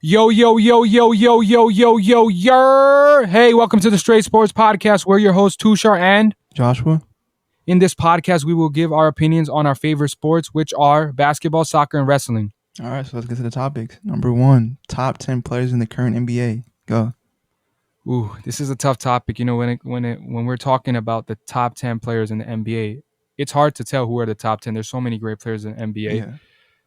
Yo, yo, yo, yo, yo, yo, yo, yo, yo. Hey, welcome to the Straight Sports Podcast. We're your hosts, Tushar, and Joshua? in this podcast, we will give our opinions on our favorite sports, which are basketball, soccer, and wrestling. All right, so let's get to the topics. Number 1, top 10 players in the current NBA. Go. Ooh, this is a tough topic. You know, when we're talking about the top 10 players in the NBA, it's hard to tell who are the top 10. There's so many great players in the NBA. Yeah.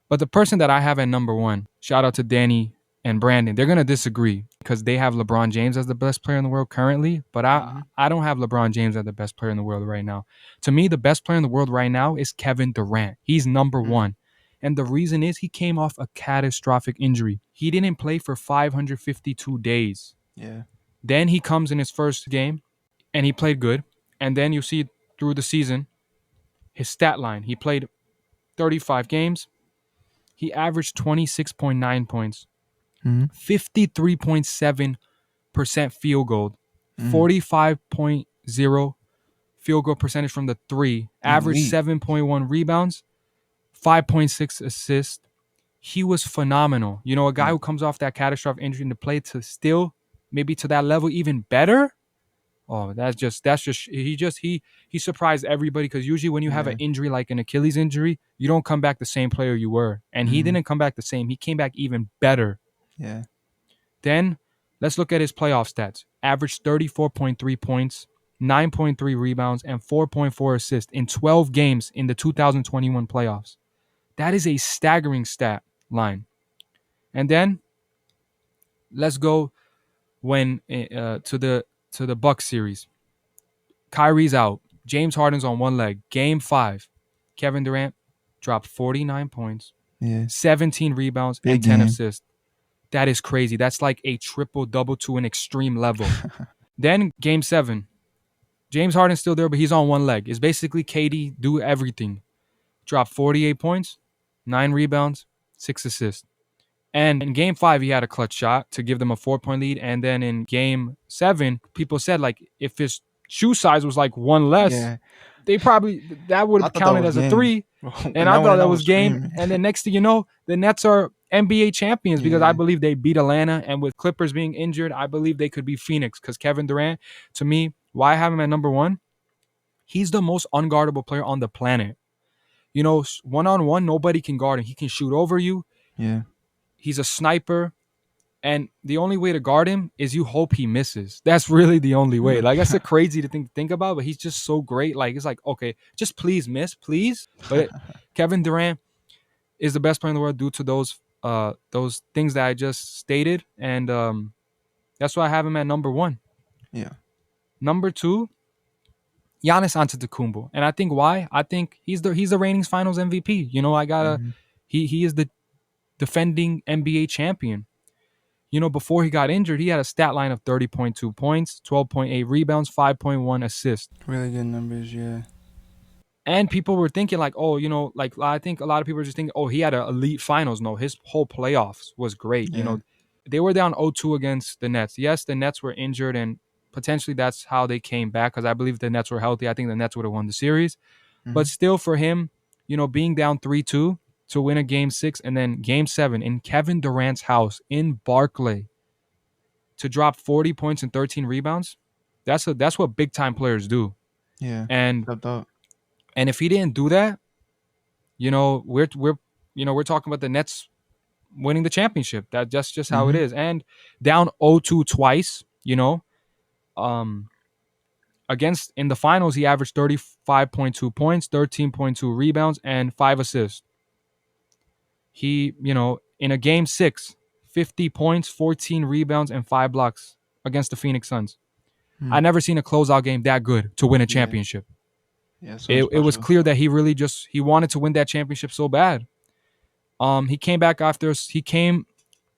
But the person that I have at number 1, shout out to Danny and Brandon, they're going to disagree because they have LeBron James as the best player in the world currently, but I don't have LeBron James as the best player in the world right now. To me, the best player in the world right now is Kevin Durant. He's number 1. And the reason is he came off a catastrophic injury. He didn't play for 552 days. Yeah. Then he comes in his first game and he played good. And then you see through the season, his stat line, he played 35 games. He averaged 26.9 points, 53.7% field goal, 45.0 field goal percentage from the 3, average 7.1 rebounds, 5.6 assists. He was phenomenal. You know, a guy who comes off that catastrophic injury and to play to still maybe to that level even better. Oh, he surprised everybody because usually when you have an injury like an Achilles injury, you don't come back the same player you were. And he didn't come back the same. He came back even better. Yeah. Then let's look at his playoff stats. Averaged 34.3 points, 9.3 rebounds, and 4.4 assists in 12 games in the 2021 playoffs. That is a staggering stat line. And then let's go to the Bucks series. Kyrie's out. James Harden's on one leg. Game 5. Kevin Durant dropped 49 points, 17 rebounds, and 10 assists. That is crazy. That's like a triple-double to an extreme level. Then Game 7. James Harden's still there, but he's on one leg. It's basically KD do everything. Dropped 48 points, 9 rebounds, 6 assists. And in Game 5, he had a clutch shot to give them a 4-point lead. And then in Game 7, people said, like, if his shoe size was like one less, they probably, that would have counted as a 3. And I thought that was game. And then next thing you know, the Nets are NBA champions because I believe they beat Atlanta. And with Clippers being injured, I believe they could beat Phoenix because Kevin Durant, to me, why I have him at number 1? He's the most unguardable player on the planet. You know, one-on-one, nobody can guard him. He can shoot over you. Yeah. He's a sniper. And the only way to guard him is you hope he misses. That's really the only way. Like, that's a crazy to think about, but he's just so great. Like, it's like, okay, just please miss, please. But Kevin Durant is the best player in the world due to those things that I just stated. And that's why I have him at number 1. Yeah. Number 2, Giannis Antetokounmpo. And I think why? I think he's the reigning finals MVP. You know, he is the defending NBA champion. You know, before he got injured, he had a stat line of 30.2 points, 12.8 rebounds, 5.1 assists. Really good numbers, yeah. And people were thinking like, oh, you know, like I think a lot of people are just thinking, oh, he had an elite finals. No, his whole playoffs was great. Yeah. You know, they were down 0-2 against the Nets. Yes, the Nets were injured and potentially that's how they came back because I believe the Nets were healthy. I think the Nets would have won the series. But still for him, you know, being down 3-2 to win a Game 6 and then Game 7 in Kevin Durant's house in Barclay to drop 40 points and 13 rebounds, that's what big time players do. Yeah. And if he didn't do that, you know, we're talking about the Nets winning the championship. That's just how it is. And down 0-2 twice, you know, against in the finals he averaged 35.2 points, 13.2 rebounds, and 5 assists. He, you know, in a Game 6, 50 points, 14 rebounds, and 5 blocks against the Phoenix Suns. I never seen a closeout game that good to win a championship. Yeah, it was clear that he really he wanted to win that championship so bad. He came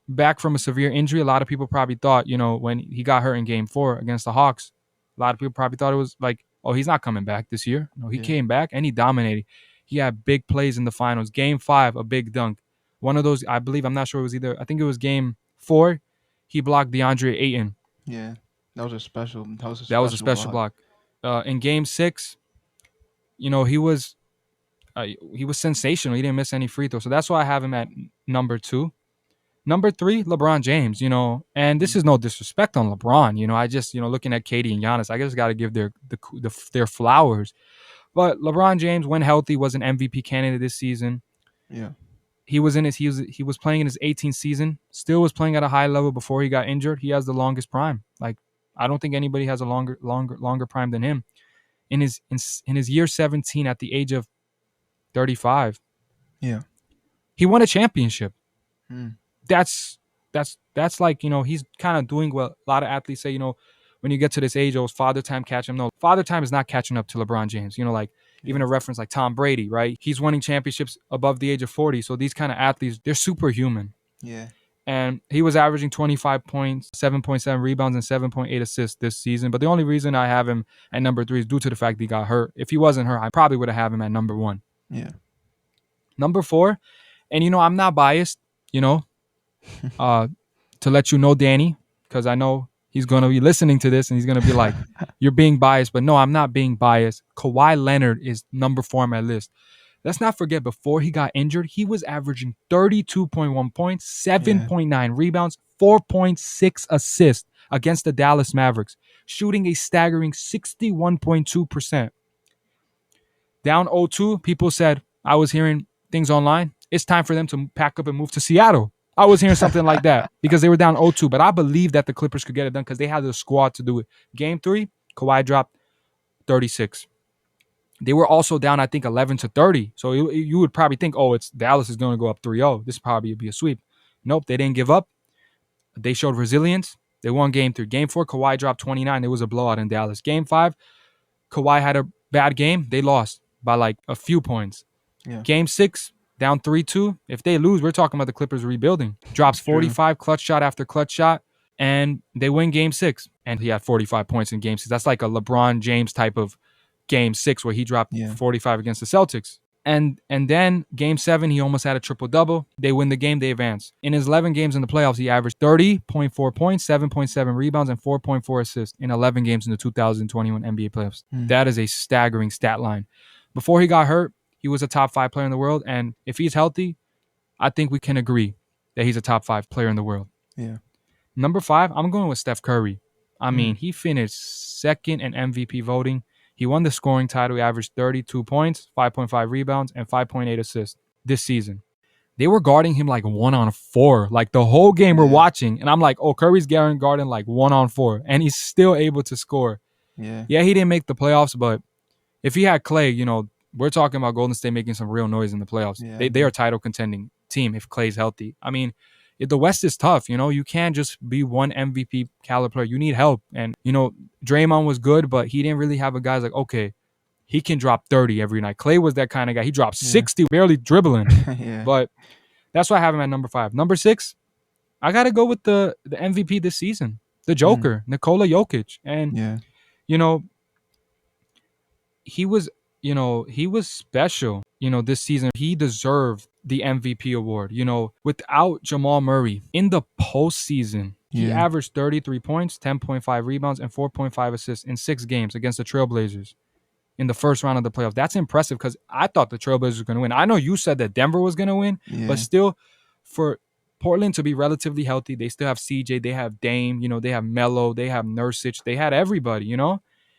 back from a severe injury. A lot of people probably thought, you know, when he got hurt in Game 4 against the Hawks, a lot of people probably thought it was like, oh, he's not coming back this year. No, he came back and he dominated. He had big plays in the finals. Game 5, a big dunk. One of those, I believe, I'm not sure it was either, I think it was Game 4, he blocked DeAndre Ayton. Yeah, that was a special block. In Game 6, you know, he was sensational. He didn't miss any free throws. So that's why I have him at number 2. Number 3, LeBron James, and this is no disrespect on LeBron. I just, looking at Katie and Giannis, I just got to give their flowers. But LeBron James, when healthy, was an MVP candidate this season. Yeah. He was playing in his 18th season, still was playing at a high level before he got injured. He has the longest prime. Like, I don't think anybody has a longer prime than him. In his year 17 at the age of 35, Yeah. he won a championship. Mm. That's like, he's kind of doing what a lot of athletes say, when you get to this age, father time catch him. No, father time is not catching up to LeBron James. Even a reference like Tom Brady, right? He's winning championships above the age of 40. So these kind of athletes, they're superhuman. Yeah. And he was averaging 25 points, 7.7 rebounds, and 7.8 assists this season. But the only reason I have him at number 3 is due to the fact that he got hurt. If he wasn't hurt, I probably would have him at number 1. Yeah. Number 4, and I'm not biased, to let you know, Danny, because I know he's going to be listening to this and he's going to be like, you're being biased. But no, I'm not being biased. Kawhi Leonard is number 4 on my list. Let's not forget, before he got injured, he was averaging 32.1 points, 7.9 rebounds, 4.6 assists against the Dallas Mavericks, shooting a staggering 61.2%. Down 0-2, people said, I was hearing things online, it's time for them to pack up and move to Seattle. I was hearing something like that because they were down 0-2, but I believe that the Clippers could get it done because they had the squad to do it. Game 3, Kawhi dropped 36. They were also down, I think, 11-30. So you would probably think, it's Dallas is going to go up 3-0. This probably would be a sweep. Nope, they didn't give up. They showed resilience. They won Game 3. Game 4, Kawhi dropped 29. It was a blowout in Dallas. Game 5, Kawhi had a bad game. They lost by like a few points. Yeah. Game 6, down 3-2. If they lose, we're talking about the Clippers rebuilding. Drops 45, clutch shot after clutch shot, and they win Game 6. And he had 45 points in Game 6. That's like a LeBron James type of Game 6 where he dropped 45 against the Celtics. And then Game 7, he almost had a triple-double. They win the game, they advance. In his 11 games in the playoffs, he averaged 30.4 points, 7.7 rebounds, and 4.4 assists in 11 games in the 2021 NBA playoffs. That is a staggering stat line. Before he got hurt, he was a top 5 player in the world. And if he's healthy, I think we can agree that he's a top 5 player in the world. Yeah. Number 5, I'm going with Steph Curry. I mean, he finished second in MVP voting. He won the scoring title. He averaged 32 points, 5.5 rebounds, and 5.8 assists this season. They were guarding him like 1-on-4. Like the whole game we're watching. And I'm like, Curry's guarding like 1-on-4. And he's still able to score. Yeah, he didn't make the playoffs, but if he had Clay, we're talking about Golden State making some real noise in the playoffs. Yeah, they are a title contending team if Clay's healthy. I mean, the West is tough. You can't just be one MVP caliber player. You need help. And, Draymond was good, but he didn't really have a guy like, okay, he can drop 30 every night. Clay was that kind of guy. He dropped 60, barely dribbling. But that's why I have him at number 5. Number 6, I got to go with the MVP this season, the Joker, Nikola Jokic. And, he was special, this season. He deserved the MVP award. Without Jamal Murray in the postseason, he averaged 33 points, 10.5 rebounds, and 4.5 assists in 6 games against the Trailblazers in the first round of the playoffs. That's impressive because I thought the Trailblazers were going to win. I know you said that Denver was going to win, but still, for Portland to be relatively healthy, they still have CJ, they have Dame, they have Melo, they have Nurkic, they had everybody,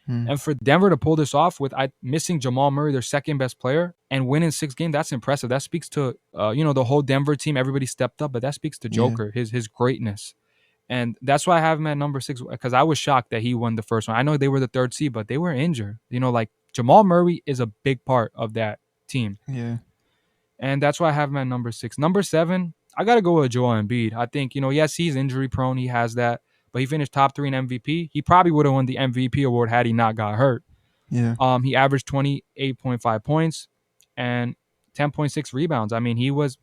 And for Denver to pull this off with missing Jamal Murray, their second best player, and win in 6 games, that's impressive. That speaks to, the whole Denver team. Everybody stepped up, but that speaks to Joker, his greatness. And that's why I have him at number 6, because I was shocked that he won the first one. I know they were the 3rd seed, but they were injured. Like Jamal Murray is a big part of that team. Yeah. And that's why I have him at number 6. Number 7, I got to go with Joel Embiid. I think, yes, he's injury prone. He has that. But he finished top 3 in MVP. He probably would have won the MVP award had he not got hurt. Yeah. He averaged 28.5 points and 10.6 rebounds. I mean, he was,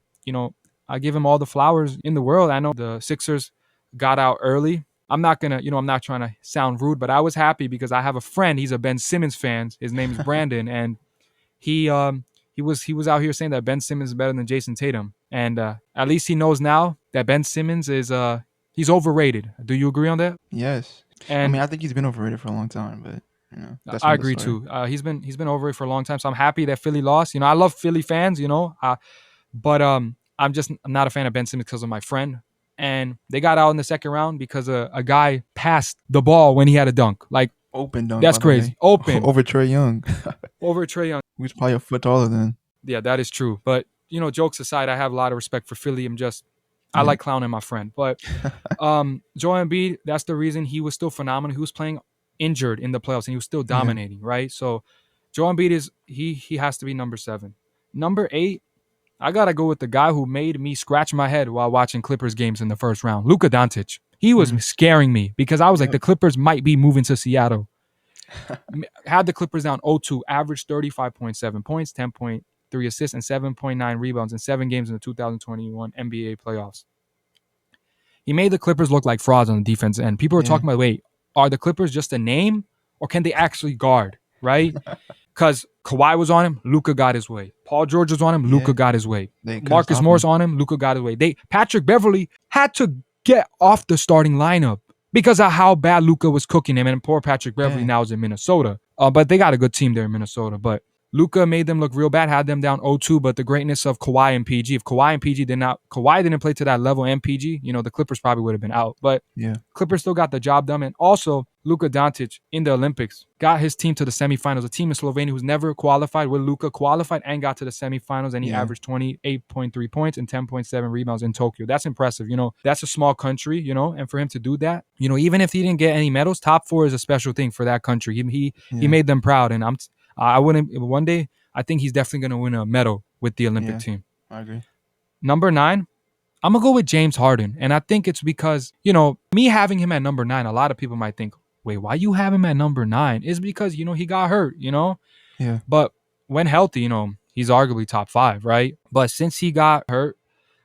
I give him all the flowers in the world. I know the Sixers got out early. I'm not going to, I'm not trying to sound rude, but I was happy because I have a friend. He's a Ben Simmons fan. His name is Brandon. And he was out here saying that Ben Simmons is better than Jason Tatum. And at least he knows now that Ben Simmons is he's overrated. Do you agree on that? Yes. And I think he's been overrated for a long time, but that's I agree too. He's been overrated for a long time. So I'm happy that Philly lost. I love Philly fans. But I'm not a fan of Ben Simmons because of my friend. and they got out in the second round because a guy passed the ball when he had a dunk. Like, Open dunk, that's by the crazy. way. Open. Over Trae Young. Over Trae Young. Who's probably a foot taller than. Yeah, that is true. But, jokes aside, I have a lot of respect for Philly. I Yeah. like clowning my friend. But Joel Embiid, that's the reason he was still phenomenal. He was playing injured in the playoffs, and he was still dominating, right? So Joel Embiid he has to be number 7. Number 8, I got to go with the guy who made me scratch my head while watching Clippers games in the first round, Luka Doncic. He was scaring me because I was like, the Clippers might be moving to Seattle. Had the Clippers down 0-2, averaged 35.7 points, 10.3 assists, and 7.9 rebounds in 7 games in the 2021 NBA playoffs. He made the Clippers look like frauds on the defense end. People were talking about, wait, are the Clippers just a name or can they actually guard, right? Because Kawhi was on him, Luka got his way. Paul George was on him, Luka got his way. Marcus Morris on him, Luka got his way. Patrick Beverley had to get off the starting lineup because of how bad Luka was cooking him. And poor Patrick Beverley now is in Minnesota. But they got a good team there in Minnesota. But Luka made them look real bad, had them down 0-2, but the greatness of Kawhi and PG. If Kawhi didn't play to that level and PG, the Clippers probably would have been out. But Clippers still got the job done. And also, Luka Doncic in the Olympics got his team to the semifinals. A team in Slovenia who's never qualified with Luka qualified and got to the semifinals, and he averaged 28.3 points and 10.7 rebounds in Tokyo. That's impressive. That's a small country, and for him to do that, even if he didn't get any medals, top 4 is a special thing for that country. He made them proud, and one day, I think he's definitely going to win a medal with the Olympic team. I agree. Number 9, I'm going to go with James Harden. And I think it's because, me having him at number 9, a lot of people might think, wait, why you have him at number 9? It's because, he got hurt, Yeah. But when healthy, he's arguably top 5, right? But since he got hurt,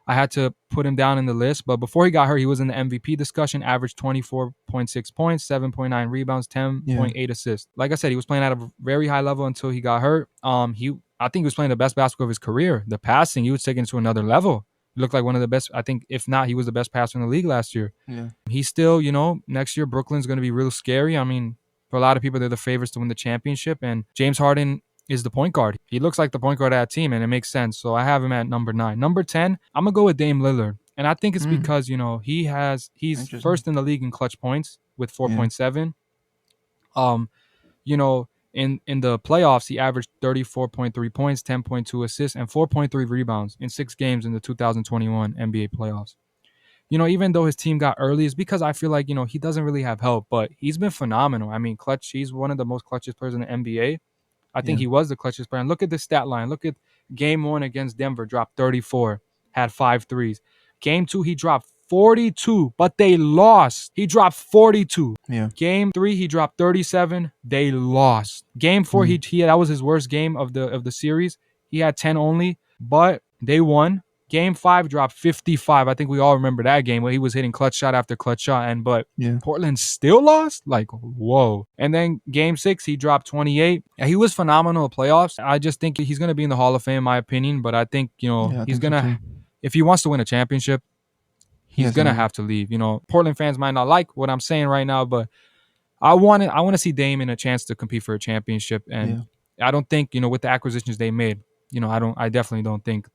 I had to put him down in the list. But before he got hurt, he was in the MVP discussion, averaged 24.6 points, 7.9 rebounds, 10.8 assists. Like I said, he was playing at a very high level until he got hurt. I think he was playing the best basketball of his career. The passing, he was taking it to another level. He looked like one of the best. I think, if not, he was the best passer in the league last year. Yeah. He's still, next year, Brooklyn's going to be real scary. I mean, for a lot of people, they're the favorites to win the championship. And James Harden is the point guard. He looks like the point guard of that team, and it makes sense. So I have him at number 9. Number 10, I'm going to go with Dame Lillard. And I think it's because, he's first in the league in clutch points with 4.7. In the playoffs, he averaged 34.3 points, 10.2 assists, and 4.3 rebounds in 6 games in the 2021 NBA playoffs. Even though his team got early, it's because I feel like, he doesn't really have help, but he's been phenomenal. I mean, clutch, he's one of the most clutchest players in the NBA. I think he was the clutchest player. And look at the stat line. Look at game 1 against Denver, dropped 34, had 5 threes. Game 2, he dropped 42, but they lost. He dropped 42. Yeah. Game 3, he dropped 37. They lost. Game 4, he that was his worst game of the series. He had 10 only, but they won. Game 5 dropped 55. I think we all remember that game where he was hitting clutch shot after clutch shot, but Portland still lost? Like, whoa. And then game 6, he dropped 28. He was phenomenal in playoffs. I just think he's going to be in the Hall of Fame, in my opinion, but I think, he's going to, if he wants to win a championship, he's going to have to leave. Portland fans might not like what I'm saying right now, but I want to see Dame in a chance to compete for a championship. And I don't think, with the acquisitions they made, I definitely don't think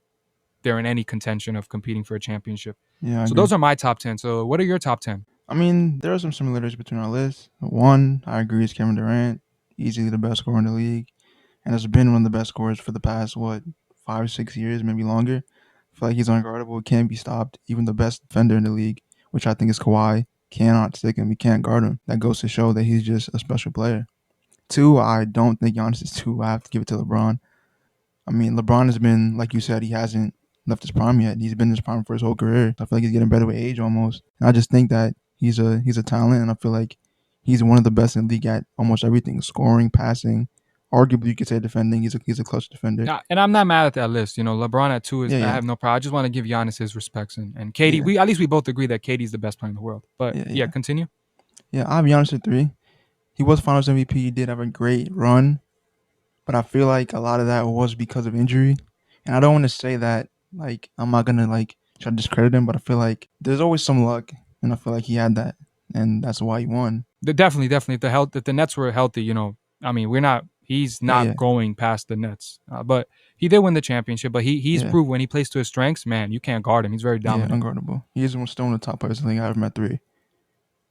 they're in any contention of competing for a championship. Yeah. So those are my top 10. So what are your top 10? I mean, there are some similarities between our lists. 1, I agree, is Kevin Durant, easily the best scorer in the league, and has been one of the best scorers for the past 5 or 6 years, maybe longer. I feel like he's unguardable, can't be stopped. Even the best defender in the league, which I think is Kawhi, cannot stick him. He can't guard him. That goes to show that he's just a special player. 2, I don't think Giannis is 2. I have to give it to LeBron. I mean, LeBron has been, like you said, he hasn't left his prime yet. He's been in his prime for his whole career. I feel like he's getting better with age almost. And I just think that he's a talent, and I feel like he's one of the best in the league at almost everything: scoring, passing. Arguably, you could say defending. He's a clutch defender. Yeah, and I'm not mad at that list. LeBron at 2 is I have no problem. I just want to give Giannis his respects, and KD. We both agree that KD's the best player in the world. But continue. Yeah, I have Giannis at 3. He was Finals MVP. He did have a great run, but I feel like a lot of that was because of injury. And I don't want to say that, like, I'm not going to, like, try to discredit him, but I feel like there's always some luck, and I feel like he had that, and that's why he won. Definitely. If the Nets were healthy, I mean, he's not going past the Nets. But He did win the championship, but he's Yeah. proved when he plays to his strengths, man, you can't guard him. He's very Yeah, dominant. unguardable. He is still one of the top players in the league. I have him at 3.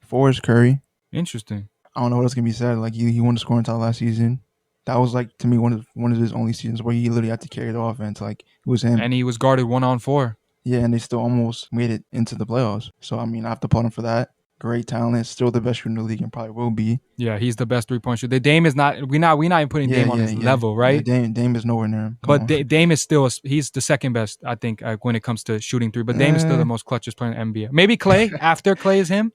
4 is Curry. Interesting. I don't know what else can be said. Like he won the scoring title last season. That was like to me one of his only seasons where he literally had to carry the offense. Like it was him. And he was guarded 1-on-4. Yeah, and they still almost made it into the playoffs. So I mean, I have to applaud him for that. Great talent, still the best shooter in the league, and probably will be. Yeah, he's the best 3-point shooter. The Dame is not. We're not even putting Dame on his level, right? Yeah, Dame is nowhere near him. But Dame is still. He's the second best, I think, when it comes to shooting 3. But Dame is still the most clutchest player in the NBA. Maybe Clay. After Clay is him.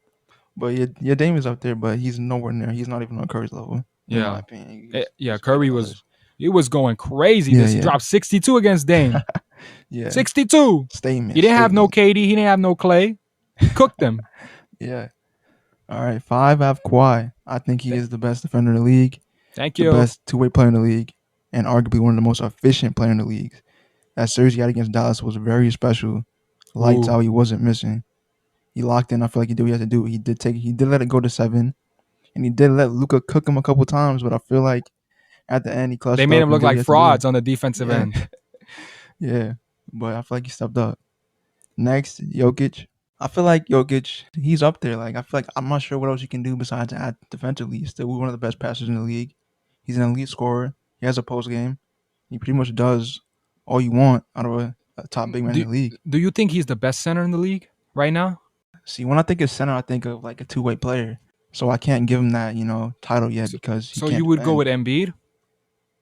But yeah, Dame is up there, but he's nowhere near. He's not even on Curry's level, in my opinion. Curry was going crazy. He dropped 62 against Dame. Yeah, 62. Statement. He didn't have no KD. He didn't have no Clay. He cooked them. Yeah. All right, 5, I have Kawhi. I think he is the best defender in the league. Thank you. The best two-way player in the league, and arguably one of the most efficient player in the league. That series he had against Dallas was very special. Lights out. He wasn't missing. He locked in. I feel like he did what he had to do. He did let it go to 7, and he did let Luka cook him a couple times. But I feel like at the end he clutched. They made him look like frauds on the defensive end. Yeah, but I feel like he stepped up. Next, Jokic. I feel like Jokic, he's up there. Like I feel like I'm not sure what else he can do besides add defensively. He's still one of the best passers in the league. He's an elite scorer. He has a post game. He pretty much does all you want out of a top big man in the league. Do you think he's the best center in the league right now? See, when I think of center, I think of like a two-way player. So I can't give him that, title yet because he so can't you would defend. go with Embiid?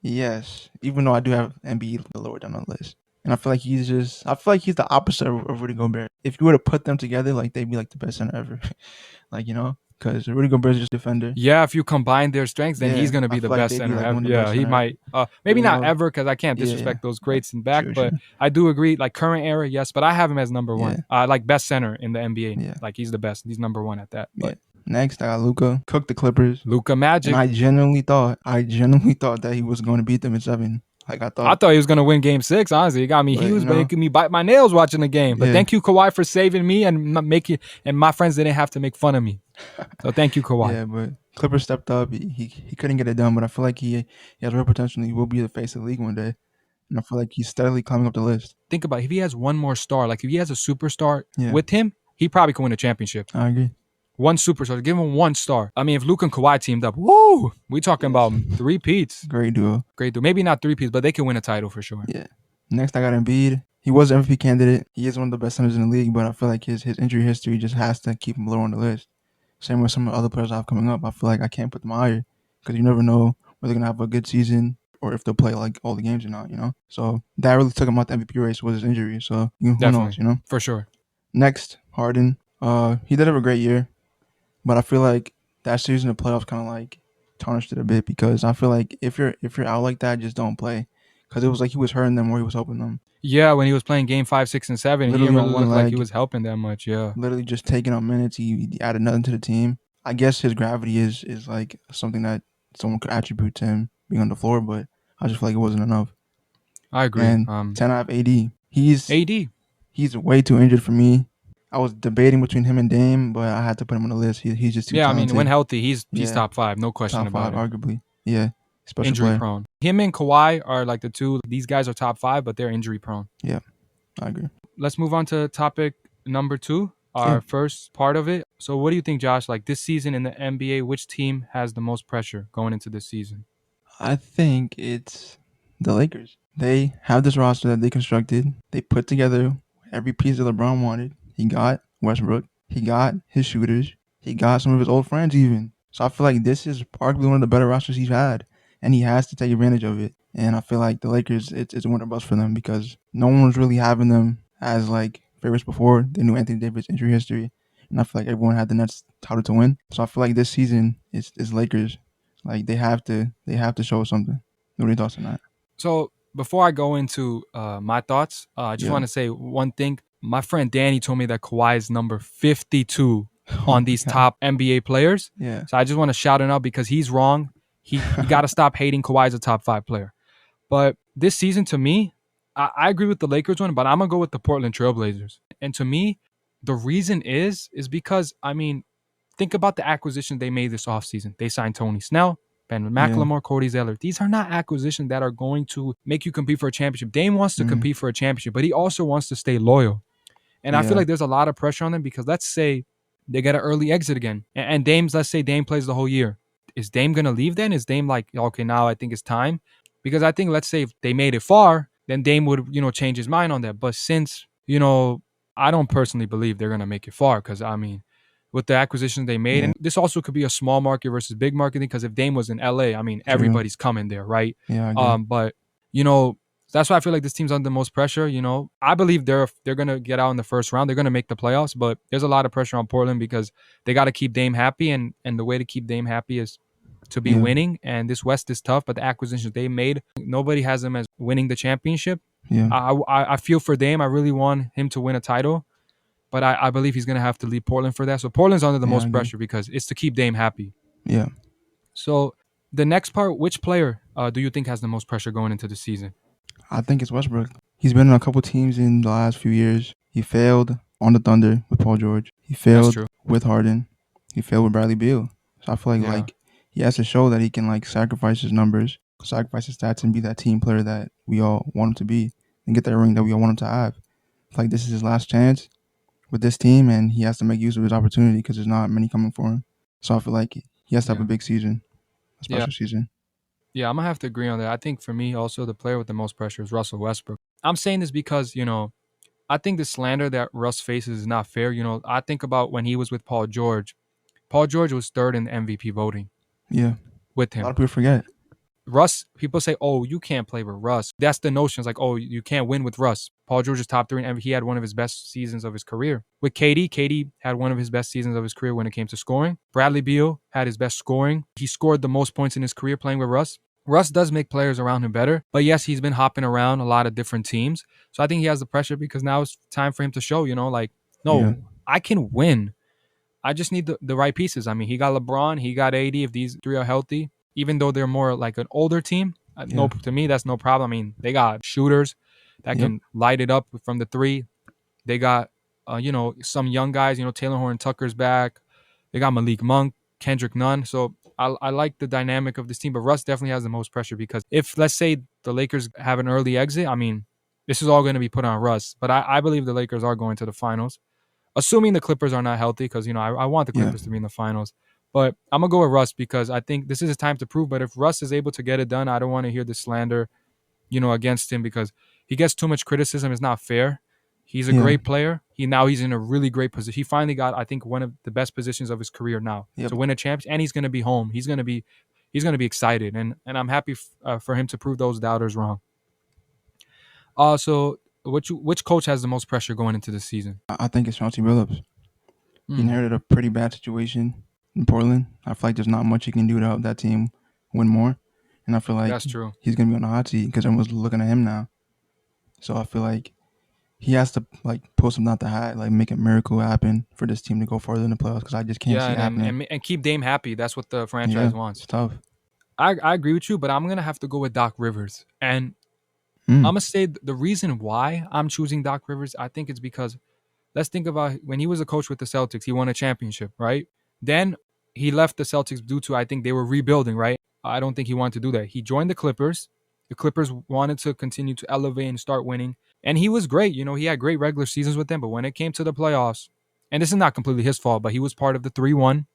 Yes, even though I do have Embiid lower down on the list. And I feel like he's the opposite of Rudy Gobert. If you were to put them together, like they'd be like the best center ever. Because Rudy Gobert is just a defender. Yeah, if you combine their strengths, then he's gonna be the best center ever. Yeah, he might. Maybe not ever, because I can't disrespect those greats in back. But I do agree. Like current era, yes. But I have him as number 1. Like best center in the NBA. Yeah. Like he's the best. He's number 1 at that. But next, I got Luka. Cooked the Clippers. Luka Magic. And I genuinely thought that he was going to beat them in 7. Like I thought he was gonna win Game 6. Honestly, he got me. He was making me bite my nails watching the game. But thank you, Kawhi, for saving me and my friends didn't have to make fun of me. So thank you, Kawhi. Yeah, but Clippers stepped up. He couldn't get it done, but I feel like he has real potential. He will be the face of the league one day, and I feel like he's steadily climbing up the list. Think about it. If he has one more star, like if he has a superstar with him, he probably could win a championship. I agree. One superstar, give him 1 star. I mean, if Luke and Kawhi teamed up, woo, we talking about 3 peats. Great duo. Maybe not 3 peats, but they can win a title for sure. Yeah. Next, I got Embiid. He was an MVP candidate. He is one of the best centers in the league, but I feel like his injury history just has to keep him lower on the list. Same with some of the other players I have coming up. I feel like I can't put them higher because you never know whether they're going to have a good season or if they'll play like all the games or not, So that really took him out the MVP race was his injury. So who knows, For sure. Next, Harden. He did have a great year, but I feel like that series in the playoffs kind of like tarnished it a bit because I feel like if you're out like that, just don't play because it was like he was hurting them or he was helping them. Yeah, when he was playing Game 5, 6, and 7, literally he didn't really look like he was helping that much. Yeah, literally just taking up minutes. He added nothing to the team. I guess his gravity is like something that someone could attribute to him being on the floor, but I just feel like it wasn't enough. I agree. And 10 I have AD. He's way too injured for me. I was debating between him and Dame, but I had to put him on the list. He's just too talented. I mean, when healthy, he's top 5, no question about it. Arguably. Yeah. Special injury player. Prone. Him and Kawhi are like the two. These guys are top 5, but they're injury prone. Yeah, I agree. Let's move on to topic number 2, our first part of it. So what do you think, Josh? Like this season in the NBA, which team has the most pressure going into this season? I think it's the Lakers. They have this roster that they constructed. They put together every piece that LeBron wanted. He got Westbrook. He got his shooters. He got some of his old friends even. So I feel like this is arguably one of the better rosters he's had. And he has to take advantage of it. And I feel like the Lakers, it's a winter bust for them because no one was really having them as like favorites before. They knew Anthony Davis' injury history. And I feel like everyone had the Nets touted to win. So I feel like this season is Lakers. Like they have to show something. What are your thoughts on that? So before I go into my thoughts, I just want to say one thing. My friend Danny told me that Kawhi is number 52 on these top NBA players. Yeah. So I just want to shout him out because he's wrong. You got to stop hating Kawhi as a top 5 player. But this season, to me, I agree with the Lakers one, but I'm going to go with the Portland Trailblazers. And to me, the reason is because, I mean, think about the acquisition they made this offseason. They signed Tony Snell. Ben McLemore, Cody Zeller. These are not acquisitions that are going to make you compete for a championship. Dame wants to compete for a championship, but he also wants to stay loyal. And I feel like there's a lot of pressure on them because let's say they get an early exit again. And let's say Dame plays the whole year. Is Dame going to leave then? Is Dame like, okay, now I think it's time? Because I think, let's say if they made it far, then Dame would, change his mind on that. But since, I don't personally believe they're going to make it far because, I mean, with the acquisitions they made, and this also could be a small market versus big market thing because if Dame was in LA, I mean, everybody's coming there, right? But, that's why I feel like this team's under the most pressure. I believe they're gonna get out in the first round. They're gonna make the playoffs, but there's a lot of pressure on Portland because they got to keep Dame happy, and the way to keep Dame happy is to be winning. And this West is tough, but the acquisitions they made, nobody has them as winning the championship. I feel for Dame. I really want him to win a title, but I believe he's gonna have to leave Portland for that. So Portland's under the most pressure because it's to keep Dame happy. Yeah. So the next part, which player do you think has the most pressure going into the season? I think it's Westbrook. He's been on a couple teams in the last few years. He failed on the Thunder with Paul George. He failed with Harden. He failed with Bradley Beal. So I feel like he has to show that he can sacrifice his numbers, sacrifice his stats, and be that team player that we all want him to be and get that ring that we all want him to have. Like this is his last chance with this team, and he has to make use of his opportunity because there's not many coming for him. So I feel like he has to have a big season, a special season. Yeah, I'm going to have to agree on that. I think for me also the player with the most pressure is Russell Westbrook. I'm saying this because, I think the slander that Russ faces is not fair. I think about when he was with Paul George. Paul George was third in the MVP voting. Yeah. With him. A lot of people forget. Russ, people say, oh, you can't play with Russ. That's the notion. It's like, oh, you can't win with Russ. Paul George is top 3 and he had one of his best seasons of his career. With KD had one of his best seasons of his career when it came to scoring. Bradley Beal had his best scoring. He scored the most points in his career playing with Russ. Russ does make players around him better, but yes, he's been hopping around a lot of different teams. So I think he has the pressure because now it's time for him to show, I can win. I just need the right pieces. I mean, he got LeBron, he got AD. If these 3 are healthy, even though they're more like an older team, to me, that's no problem. I mean, they got shooters that can light it up from the 3. They got, some young guys, Taylor Horton Tucker's back. They got Malik Monk, Kendrick Nunn. So I like the dynamic of this team, but Russ definitely has the most pressure because if, let's say, the Lakers have an early exit, I mean, this is all going to be put on Russ. But I believe the Lakers are going to the finals, assuming the Clippers are not healthy because, I want the Clippers to be in the finals. But I'm going to go with Russ because I think this is his time to prove. But if Russ is able to get it done, I don't want to hear the slander, against him because he gets too much criticism. It's not fair. He's a great player. He's in a really great position. He finally got, I think, one of the best positions of his career now to win a championship, and he's going to be home. He's going to be excited, and I'm happy for him to prove those doubters wrong. So which coach has the most pressure going into the season? I think it's Chauncey Billups. He inherited a pretty bad situation in Portland. I feel like there's not much he can do to help that team win more, and I feel like that's true. He's going to be on the hot seat because everyone's looking at him now. So I feel like he has to pull something out the hat, make a miracle happen for this team to go further in the playoffs because I just can't see it happening. And keep Dame happy. That's what the franchise wants. It's tough. I agree with you, but I'm going to have to go with Doc Rivers. And I'm going to say the reason why I'm choosing Doc Rivers, I think it's because let's think about when he was a coach with the Celtics, he won a championship, right? Then he left the Celtics due to, I think they were rebuilding, right? I don't think he wanted to do that. He joined the Clippers. The Clippers wanted to continue to elevate and start winning. And he was great. He had great regular seasons with them. But when it came to the playoffs, and this is not completely his fault, but he was part of the 3-1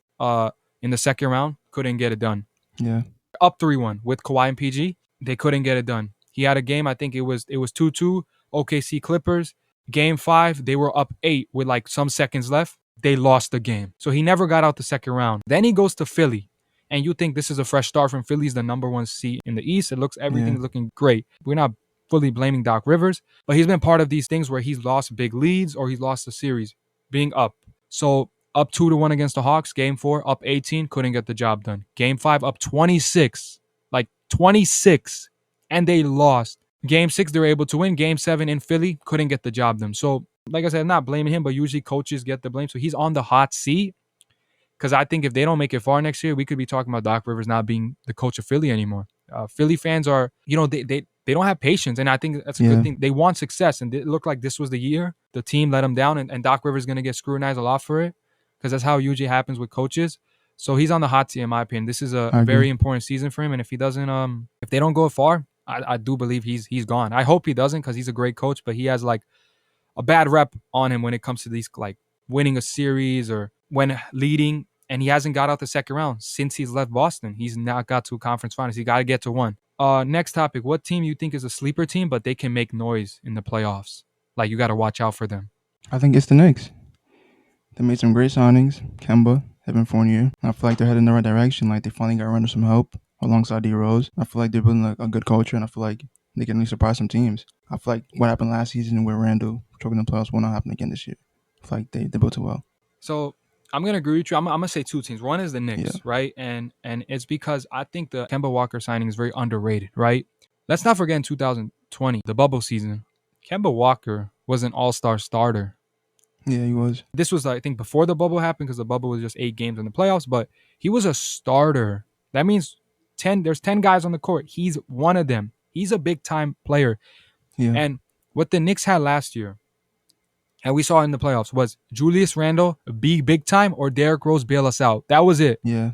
in the second round. Couldn't get it done. Yeah. Up 3-1 with Kawhi and PG. They couldn't get it done. He had a game, I think it was 2-2, OKC Clippers. Game 5, they were up 8 with some seconds left. They lost the game. So he never got out the second round. Then he goes to Philly. And you think this is a fresh start from Philly's the number 1 seed in the East. Everything's looking great. We're not fully blaming Doc Rivers, but he's been part of these things where he's lost big leads or he's lost the series being up. So up 2-1 against the Hawks. Game 4, up 18, couldn't get the job done. Game 5, up 26, 26, and they lost. Game 6, they were able to win. Game 7 in Philly, couldn't get the job done. So, like I said, I'm not blaming him, but usually coaches get the blame. So he's on the hot seat because I think if they don't make it far next year, we could be talking about Doc Rivers not being the coach of Philly anymore. Philly fans are, they don't have patience, and I think that's a good thing. They want success, and it looked like this was the year. The team let them down, and Doc Rivers is going to get scrutinized a lot for it because that's how it usually happens with coaches. So he's on the hot seat in my opinion. This is a I very agree. important season for him, and if he doesn't, if they don't go far, I do believe he's gone. I hope he doesn't because he's a great coach, but he has like a bad rep on him when it comes to these like winning a series or when leading, and he hasn't got out the second round since he's left Boston. He's not got to a conference finals. He got to get to one. Next topic: what team you think is a sleeper team, but they can make noise in the playoffs? Like you got to watch out for them. I think it's the Knicks. They made some great signings. Kemba, Evan Fournier. I feel like they're heading in the right direction. Like they finally got Randall some help alongside D Rose. I feel like they're building a good culture, and I feel like they can really surprise some teams. I feel like what happened last season with Randall choking the playoffs will not happen again this year. I feel like they built it well. So I'm gonna agree with you. I'm gonna say two teams. One is the Yeah, Knicks, right? And it's because I think the Kemba Walker signing is very underrated, right? Let's not forget in 2020, the bubble season, Kemba Walker was an all-star starter. yeah, he was. This was, I think, before the bubble happened because the bubble was just 8 games in the playoffs, but he was a starter. That means there's 10 guys on the court. He's one of them. He's a big time player. Yeah, And what the Knicks had last year, and we saw in the playoffs, was Julius Randle be big time or Derrick Rose bail us out. That was it. yeah.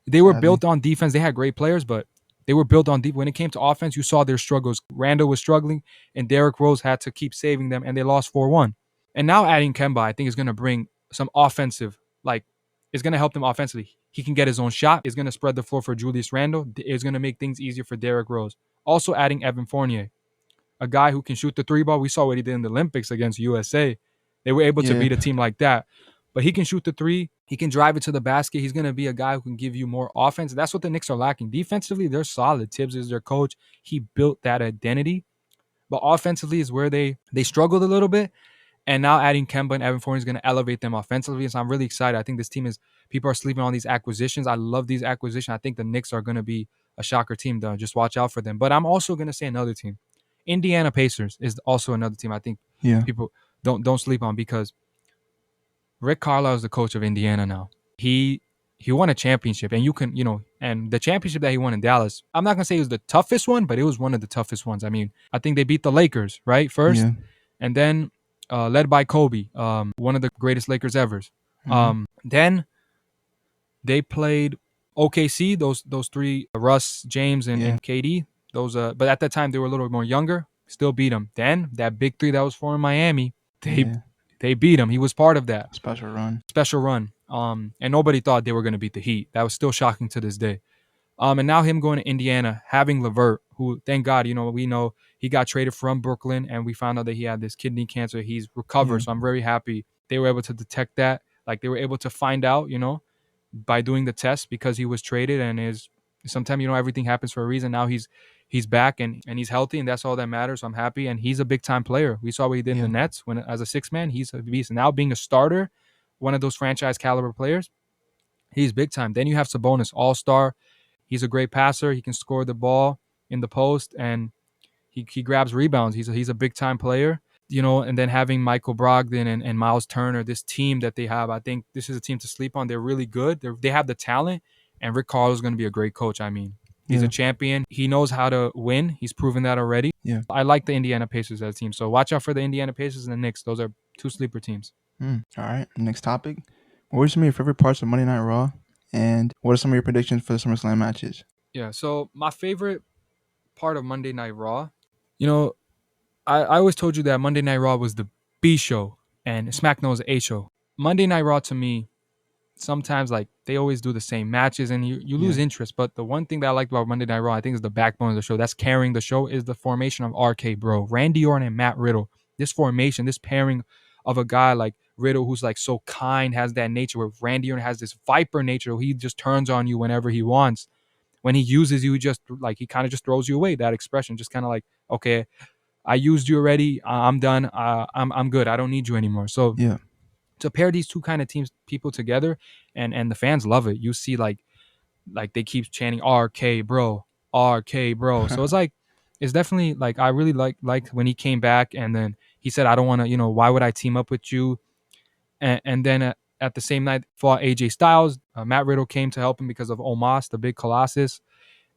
They were Sadly, built on defense. They had great players, but they were built on deep. When it came to offense, you saw their struggles. Randle was struggling, and Derrick Rose had to keep saving them, and they lost 4-1. And now adding Kemba, I think is going to bring some offensive, like, it's going to help them offensively. He can get his own shot. It's going to spread the floor for Julius Randle. It's going to make things easier for Derrick Rose. Also adding Evan Fournier, a guy who can shoot the three ball. We saw what he did in the Olympics against USA. They were able to yeah, beat a team like that. But he can shoot the three. He can drive it to the basket. He's going to be a guy who can give you more offense. That's what the Knicks are lacking. Defensively, they're solid. Tibbs is their coach. He built that identity. But offensively is where they struggled a little bit. And now adding Kemba and Evan Fournier is going to elevate them offensively. So I'm really excited. I think this team is, people are sleeping on these acquisitions. I love these acquisitions. I think the Knicks are going to be a shocker team, though. Just watch out for them. But I'm also going to say another team. Indiana Pacers is also another team I think yeah, people don't sleep on because Rick Carlisle is the coach of Indiana now. He won a championship, and and the championship that he won in Dallas, I'm not gonna say it was the toughest one, but it was one of the toughest ones. I mean, I think they beat the Lakers, right? First, yeah. and then led by Kobe, one of the greatest Lakers ever. Mm-hmm. Then they played OKC, those three, Russ, James, and, Yeah, and KD. But at that time they were a little more younger. Still beat them. Then that big three that was formed in Miami, they yeah. they beat him. He was part of that Special run. special run. And nobody thought they were going to beat the Heat. That was still shocking to this day. And now him going to Indiana, having LeVert, who thank God, we know he got traded from Brooklyn, and we found out that he had this kidney cancer. He's recovered, Yeah, so I'm very happy they were able to detect that. Like they were able to find out, by doing the test because he was traded, and is sometimes everything happens for a reason. Now he's back and he's healthy, and that's all that matters. So I'm happy, and he's a big time player. We saw what he did in the yeah, Nets when as a six man, he's a beast. Now being a starter, one of those franchise caliber players, he's big time. Then you have Sabonis, all star. He's a great passer. He can score the ball in the post, and he grabs rebounds. He's a big time player. And then having Michael Brogdon and Miles Turner, this team that they have, I think this is a team to sleep on. They're really good. They have the talent, and Rick Carlisle is going to be a great coach. I mean, he's a yeah, champion. He knows how to win. He's proven that already. yeah. I like the Indiana Pacers as a team. So watch out for the Indiana Pacers and the Knicks. Those are two sleeper teams. All right. Next topic. What are some of your favorite parts of Monday Night Raw? And what are some of your predictions for the SummerSlam matches? Yeah. So my favorite part of Monday Night Raw, you know, I always told you that Monday Night Raw was the B show and SmackDown was the A show. Monday Night Raw to me, sometimes like they always do the same matches and you lose Yeah, interest. But the one thing that I liked about Monday Night Raw, I think is the backbone of the show, that's carrying the show, is the formation of RK Bro, Randy Orton and Matt Riddle. This formation, this pairing of a guy like Riddle who's like so kind, has that nature, where Randy Orton has this viper nature. He just turns on you whenever he wants. When he uses you, he kind of just throws you away. That expression, just kind of like, okay, I used you already. I'm done. I'm good. I don't need you anymore. So yeah, to pair these two kind of people together, and the fans love it. You see like they keep chanting RK bro, RK bro. So it's definitely like I really like when he came back, and then he said I don't want to, why would I team up with you? And then at the same night fought AJ Styles. Matt Riddle came to help him because of Omos, the big Colossus,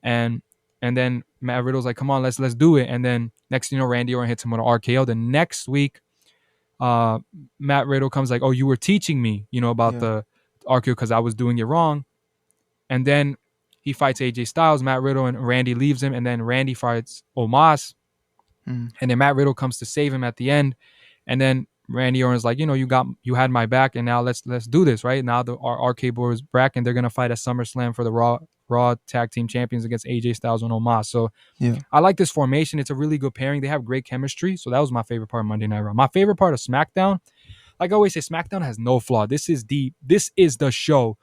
and then Matt Riddle's like, come on, let's do it. And then next thing you know, Randy Orton hits him with an RKO. The next week, uh, Matt Riddle comes like, oh, you were teaching me, about yeah, the RKO because I was doing it wrong. and then he fights AJ Styles, Matt Riddle, and Randy leaves him, and then Randy fights Omos, and then Matt Riddle comes to save him at the end, and then Randy Orton's like, you had my back, and now let's do this, right? Now our RK Bro is back, and they're gonna fight at SummerSlam for the Raw Tag Team Champions against AJ Styles and Omos. So I like this formation. It's a really good pairing. They have great chemistry. So that was my favorite part of Monday Night Raw. My favorite part of SmackDown, like I always say, SmackDown has no flaw. This is the show.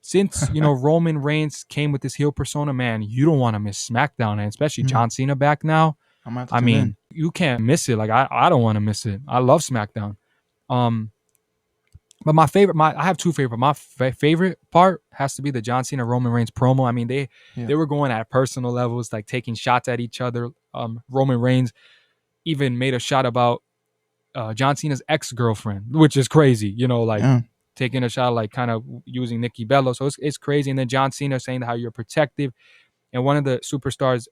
Since Roman Reigns came with this heel persona, man, you don't want to miss SmackDown, and especially John Cena back now. I mean, you can't miss it. Like I don't want to miss it. I love SmackDown. But I have two favorite. My favorite part has to be the John Cena Roman Reigns promo. I mean, they were going at personal levels, like taking shots at each other. Roman Reigns even made a shot about John Cena's ex-girlfriend, which is crazy. Taking a shot, like kind of using Nikki Bella. So it's crazy. And then John Cena saying how you're protective. And one of the superstars,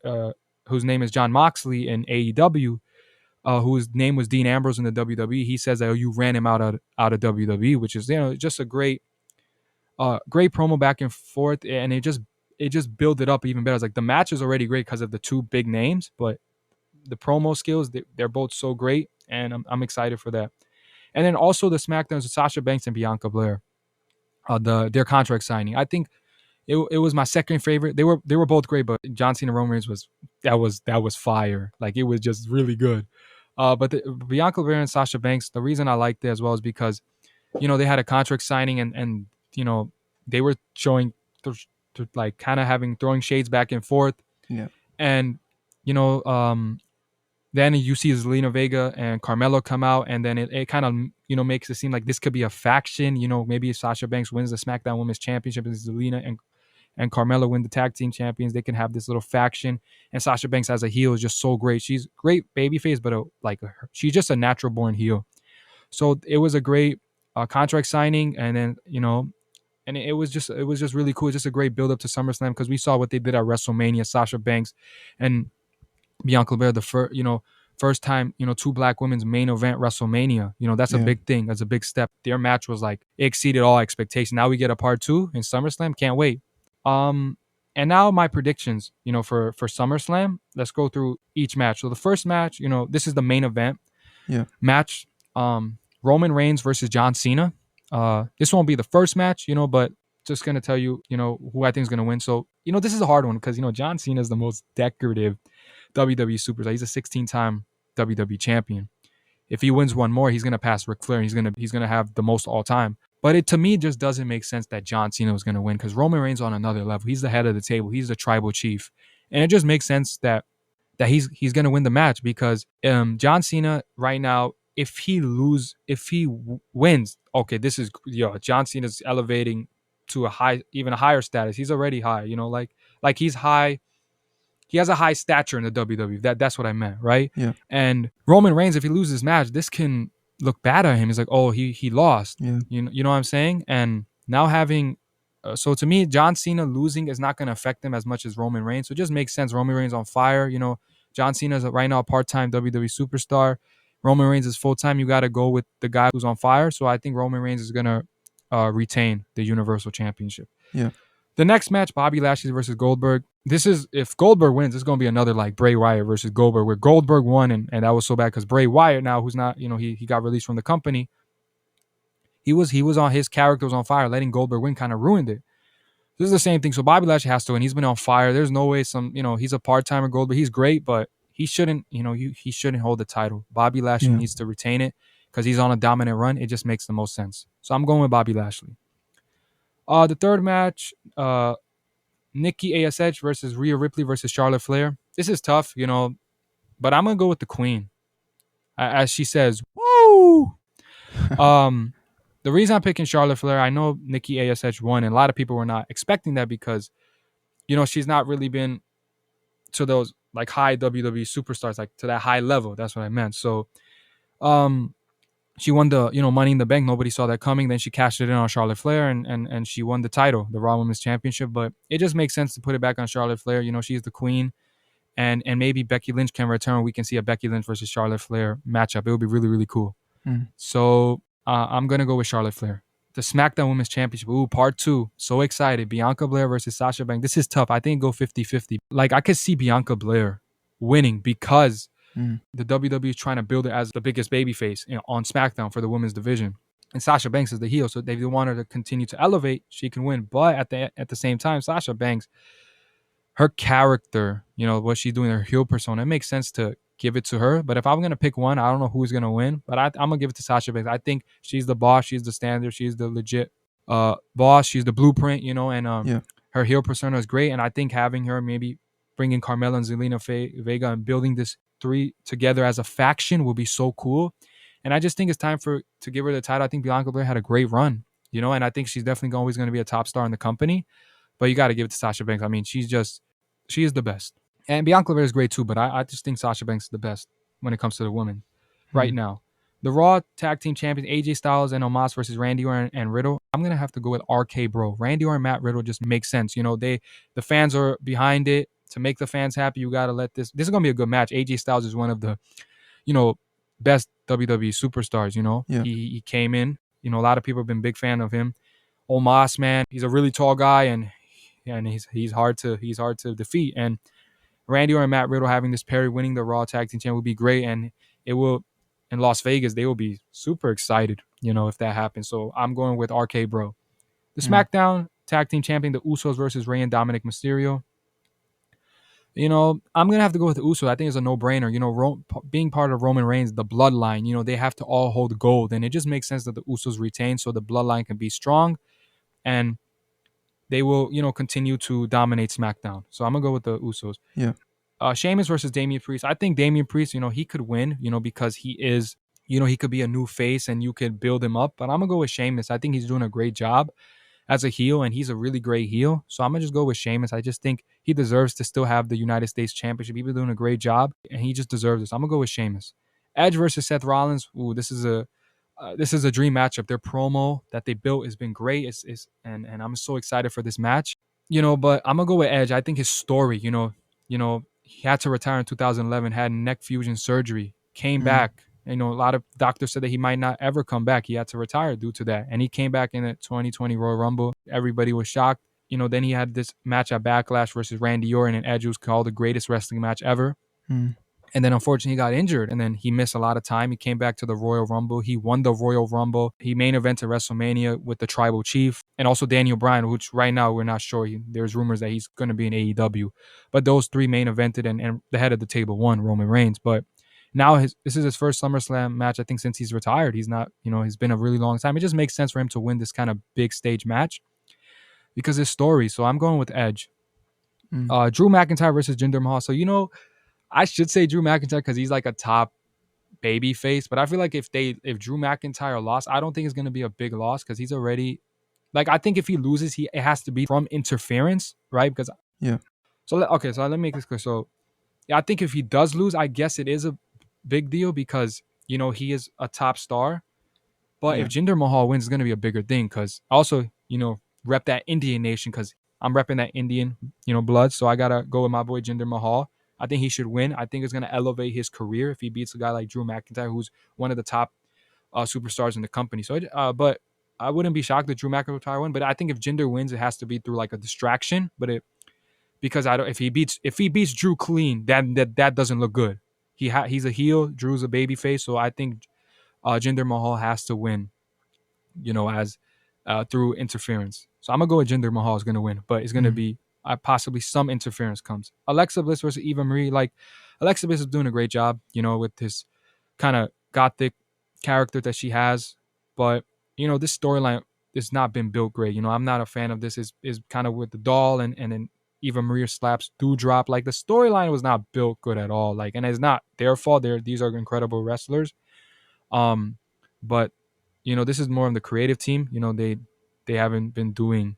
whose name is John Moxley in AEW, whose name was Dean Ambrose in the WWE, he says that you ran him out of WWE, which is just a great promo back and forth, and it just built it up even better. It's like the match is already great because of the two big names, but the promo skills, they're both so great, and I'm excited for that. And then also the SmackDowns with Sasha Banks and Bianca Belair, their contract signing. I think it was my second favorite. They were both great, but John Cena Roman Reigns was fire. Like it was just really good. But Bianca Belair and Sasha Banks, the reason I liked it as well is because they had a contract signing, and they were showing like kind of throwing shades back and forth. Yeah. And then you see Zelina Vega and Carmelo come out, and then it kind of makes it seem like this could be a faction. Maybe if Sasha Banks wins the SmackDown Women's Championship and Zelina and Carmelo win the tag team champions, they can have this little faction. And Sasha Banks as a heel is just so great. She's great babyface, but she's just a natural born heel. So it was a great contract signing, and then and it was just really cool. It's just a great build up to SummerSlam, because we saw what they did at WrestleMania. Sasha Banks and Bianca Belair, the first time two black women's main event WrestleMania. That's a big thing. That's a big step. Their match was like, it exceeded all expectations. Now we get a part 2 in SummerSlam. Can't wait. And now my predictions, for SummerSlam. Let's go through each match. So the first match, this is the main event match. Roman Reigns versus John Cena. This won't be the first match, but just gonna tell you, who I think is gonna win. So, this is a hard one because John Cena is the most decorative WWE superstar. He's a 16-time WWE champion. If he wins one more, he's gonna pass Ric Flair, and he's gonna have the most all time. But it, to me, just doesn't make sense that John Cena was gonna win, because Roman Reigns on another level. He's the head of the table. He's the tribal chief, and it just makes sense that he's gonna win the match, because John Cena right now, if he wins, okay, this is John Cena's elevating to even a higher status. He's already high, like he's high. He has a high stature in the WWE. That's what I meant, right? Yeah. And Roman Reigns, if he loses this match, this can look bad at him. He's like, oh, he lost. Yeah. You know what I'm saying? And now having, so to me, John Cena losing is not going to affect him as much as Roman Reigns. So it just makes sense. Roman Reigns on fire. John Cena is right now a part-time WWE superstar. Roman Reigns is full-time. You got to go with the guy who's on fire. So I think Roman Reigns is going to retain the Universal Championship. Yeah. The next match, Bobby Lashley versus Goldberg. This is, if Goldberg wins, it's going to be another like Bray Wyatt versus Goldberg, where Goldberg won, and that was so bad because Bray Wyatt now, who's not, he got released from the company. He was on, his character was on fire. Letting Goldberg win kind of ruined it. This is the same thing. So Bobby Lashley has to win. He's been on fire. There's no way he's a part-timer Goldberg. He's great, but he shouldn't, he shouldn't hold the title. Bobby Lashley needs to retain it because he's on a dominant run. It just makes the most sense. So I'm going with Bobby Lashley. The third match, Nikki ASH versus Rhea Ripley versus Charlotte Flair. This is tough, but I'm going to go with the queen. As she says, woo! The reason I'm picking Charlotte Flair, I know Nikki ASH won, and a lot of people were not expecting that because, she's not really been to those like high WWE superstars, like to that high level. That's what I meant. So, she won the, Money in the Bank. Nobody saw that coming. Then she cashed it in on Charlotte Flair, and she won the title, the Raw Women's Championship. But it just makes sense to put it back on Charlotte Flair. She's the queen, and maybe Becky Lynch can return. We can see a Becky Lynch versus Charlotte Flair matchup. It would be really, really cool. So I'm going to go with Charlotte Flair. The SmackDown Women's Championship. Ooh, part 2. So excited. Bianca Belair versus Sasha Banks. This is tough. I think go 50-50. Like, I could see Bianca Belair winning because the WWE is trying to build it as the biggest babyface on SmackDown for the women's division. And Sasha Banks is the heel, so if they want her to continue to elevate, she can win. But at the same time, Sasha Banks, her character, what she's doing, her heel persona, it makes sense to give it to her. But if I'm gonna pick one, I don't know who's gonna win. But I'm gonna give it to Sasha Banks. I think she's the boss, she's the standard, she's the legit boss, she's the blueprint, and her heel persona is great. And I think having her maybe bringing Carmella and Zelina Vega and building this 3 together as a faction will be so cool. And I just think it's time to give her the title. I think Bianca Belair had a great run, and I think she's definitely always going to be a top star in the company. But you got to give it to Sasha Banks. I mean, she is the best. And Bianca Belair is great too, but I just think Sasha Banks is the best when it comes to the women right now. The Raw Tag Team Champions, AJ Styles and Omos versus Randy Orton and Riddle. I'm going to have to go with RK Bro. Randy Orton and Matt Riddle just makes sense. The fans are behind it. To make the fans happy, you got to let this is going to be a good match. AJ Styles is one of the, best WWE superstars, He came in, a lot of people have been big fan of him. Omos, man, he's a really tall guy and he's hard to defeat. And Randy Orton and Matt Riddle having this pair winning the Raw Tag Team Champion would be great, and it will in Las Vegas they will be super excited, if that happens. So I'm going with RK Bro. The SmackDown Tag Team Champion, the Usos versus Rey and Dominic Mysterio. I'm gonna have to go with the Usos. I think it's a no-brainer. Being part of Roman Reigns, the bloodline, they have to all hold gold, and it just makes sense that the Usos retain so the bloodline can be strong, and they will, continue to dominate SmackDown. So I'm gonna go with the Usos. Yeah. Sheamus versus Damian Priest. I think Damian Priest, he could win, because he is, he could be a new face and you could build him up. But I'm gonna go with Sheamus. I think he's doing a great job as a heel, and he's a really great heel. So I'm gonna just go with Sheamus. I just think he deserves to still have the United States Championship. He's been doing a great job, and he just deserves this. I'm gonna go with Sheamus. Edge versus Seth Rollins. Ooh, this is a dream matchup. Their promo that they built has been great. And I'm so excited for this match. But I'm gonna go with Edge. I think his story, he had to retire in 2011, had neck fusion surgery, came back. A lot of doctors said that he might not ever come back. He had to retire due to that. And he came back in the 2020 Royal Rumble. Everybody was shocked. Then he had this match at Backlash versus Randy Orton, and Edge was called the greatest wrestling match ever. And then unfortunately he got injured, and then he missed a lot of time. He came back to the Royal Rumble. He won the Royal Rumble. He main evented WrestleMania with the Tribal Chief and also Daniel Bryan, which right now we're not sure. There's rumors that he's going to be in AEW. But those 3 main evented, and the head of the table won, Roman Reigns. But now this is his first SummerSlam match, I think, since he's retired. He's not, it's been a really long time. It just makes sense for him to win this kind of big stage match because his story. So I'm going with Edge. Drew McIntyre versus Jinder Mahal. So, I should say Drew McIntyre because he's like a top baby face, but I feel like if Drew McIntyre lost, I don't think it's going to be a big loss because he's already I think if he loses, it has to be from interference, right? Because So let me make this clear. So yeah, I think if he does lose, I guess it is a big deal because he is a top star. But if Jinder Mahal wins, it's going to be a bigger thing because also rep that Indian nation because I'm repping that Indian blood, so I gotta go with my boy Jinder Mahal. I think he should win. I think it's going to elevate his career if he beats a guy like Drew McIntyre, who's one of the top superstars in the company. So, but I wouldn't be shocked if Drew McIntyre win. But I think if Jinder wins, it has to be through like a distraction. But because if he beats Drew clean, that doesn't look good. He's a heel. Drew's a babyface. So I think Jinder Mahal has to win. As through interference. So I'm gonna go with Jinder Mahal is gonna win, but it's gonna be possibly some interference comes. Alexa Bliss versus Eva Marie. Like Alexa Bliss is doing a great job, with this kind of gothic character that she has. But this storyline has not been built great. I'm not a fan of this. Is kind of with the doll and then Eva Marie slaps Doudrop. Like the storyline was not built good at all. Like, and it's not their fault. These are incredible wrestlers. But this is more of the creative team. They haven't been doing,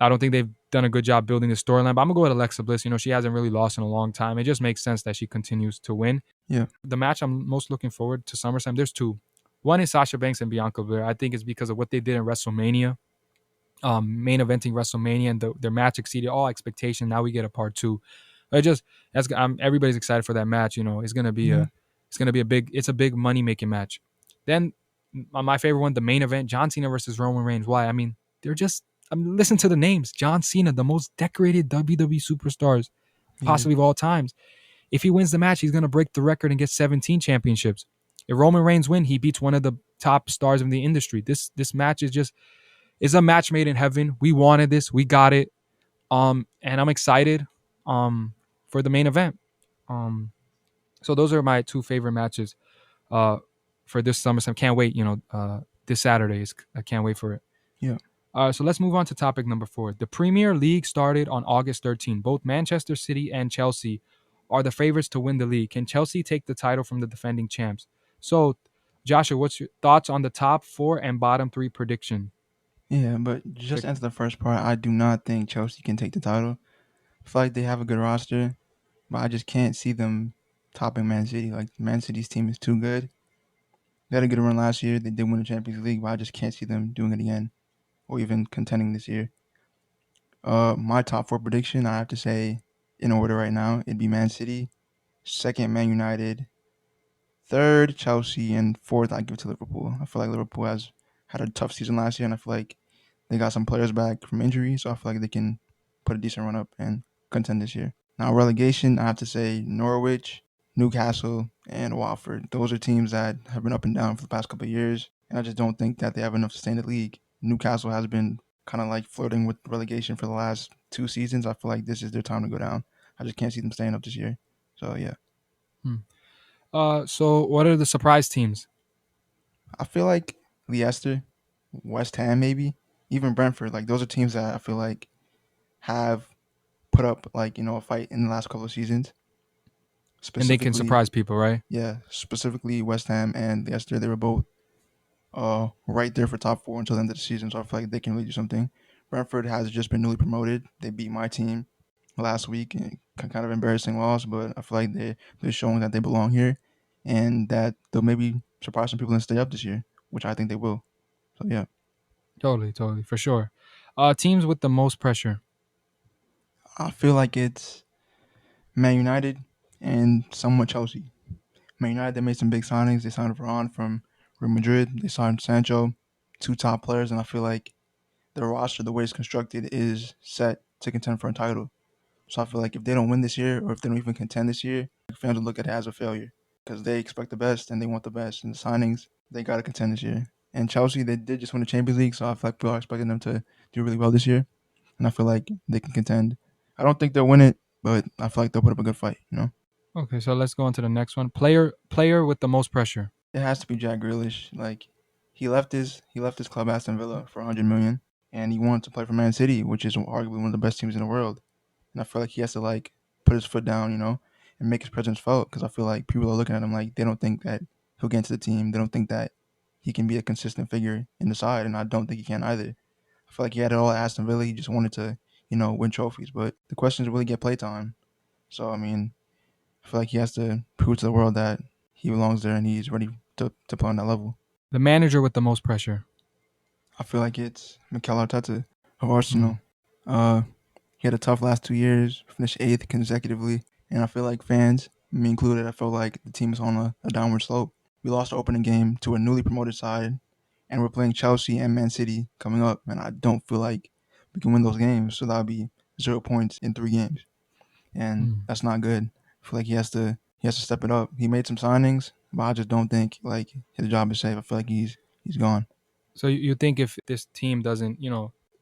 I don't think they've done a good job building the storyline. But I'm gonna go with Alexa Bliss. She hasn't really lost in a long time. It just makes sense that she continues to win. Yeah. The match I'm most looking forward to SummerSlam. There's 2. One is Sasha Banks and Bianca Belair. I think it's because of what they did in WrestleMania, main eventing WrestleMania, and their match exceeded all expectation. Now we get a part 2. Everybody's excited for that match. It's gonna be a big money making match. Then My favorite one, the main event, John Cena versus Roman Reigns. Why? I mean, they're just. Listen to the names. John Cena, the most decorated WWE superstars Yeah, possibly of all times. If he wins the match, he's gonna break the record and get 17 championships. If Roman Reigns win, he beats one of the top stars in the industry. This match is a match made in heaven. We wanted this, we got it. And I'm excited for the main event. Um, so those are my two favorite matches uh for this SummerSlam. Can't wait, this Saturday I can't wait for it. yeah, So let's move on to topic number 4. The Premier League started on August 13. Both Manchester City and Chelsea are the favorites to win the league. Can Chelsea take the title from the defending champs? So, Joshua, what's your thoughts on the top 4 and bottom 3 prediction? yeah. But just to answer the first part, I do not think Chelsea can take the title. I feel like they have a good roster, but I just can't see them topping Man City. Like Man City's team is too good. They had a good run last year. They did win the Champions League, but I just can't see them doing it again or even contending this year. My top 4 prediction, I have to say, in order right now, it'd be Man City, second Man United, third Chelsea, and fourth I give it to Liverpool. I feel like Liverpool has had a tough season last year, and I feel like they got some players back from injury, so I feel like they can put a decent run up and contend this year. Now relegation, I have to say Norwich, Newcastle, and Watford. Those are teams that have been up and down for the past couple of years, and I just don't think that they have enough to stay in the league. Newcastle has been kind of like flirting with relegation for the last 2 seasons. I feel like this is their time to go down. I just can't see them staying up this year. So yeah, Hmm. So what are the surprise teams? I feel like Leicester, West Ham, maybe even Brentford. Like those are teams that I feel like have put up like a fight in the last couple of seasons. And they can Specifically, surprise people, right? yeah, specifically West Ham and Leicester. They were both right there for top 4 until the end of the season. So I feel like they can really do something. Brentford has just been newly promoted. They beat my team last week, and kind of embarrassing loss, but I feel like they're showing that they belong here, and that they'll maybe surprise some people and stay up this year, which I think they will. So yeah, Totally, totally, for sure. Teams with the most pressure. I feel like it's Man United and somewhat Chelsea. Man United, they made some big signings. They signed Varane from Real Madrid. They signed Sancho, two top players, and I feel like their roster, the way it's constructed, is set to contend for a title. So I feel like if they don't win this year, or if they don't even contend this year, fans will look at it as a failure because they expect the best and they want the best. And the signings, they got to contend this year. And Chelsea, they did just win the Champions League, so I feel like people are expecting them to do really well this year. And I feel like they can contend. I don't think they'll win it, but I feel like they'll put up a good fight. Okay, so let's go on to the next one. Player with the most pressure. It has to be Jack Grealish. Like he left his club Aston Villa for 100 million, and he wanted to play for Man City, which is arguably one of the best teams in the world. And I feel like he has to like put his foot down, and make his presence felt. Because I feel like people are looking at him like they don't think that he'll get into the team. They don't think that he can be a consistent figure in the side, and I don't think he can either. I feel like he had it all at Aston Villa. He just wanted to win trophies. But the question is, will he get playtime? So I mean, I feel like he has to prove to the world that he belongs there and he's ready to play on that level. The manager with the most pressure. I feel like it's Mikel Arteta of Hmm. Arsenal. Uh, he had a tough last 2 years, finished eighth consecutively, and I feel like fans, me included, I feel like the team is on a downward slope. We lost the opening game to a newly promoted side, and we're playing Chelsea and Man City coming up, and I don't feel like we can win those games. So that would be 0 points in 3 games, and Hmm. that's not good. I feel like he has to step it up. He made some signings, but I just don't think like his job is safe. I feel like he's gone. So you think if this team doesn't,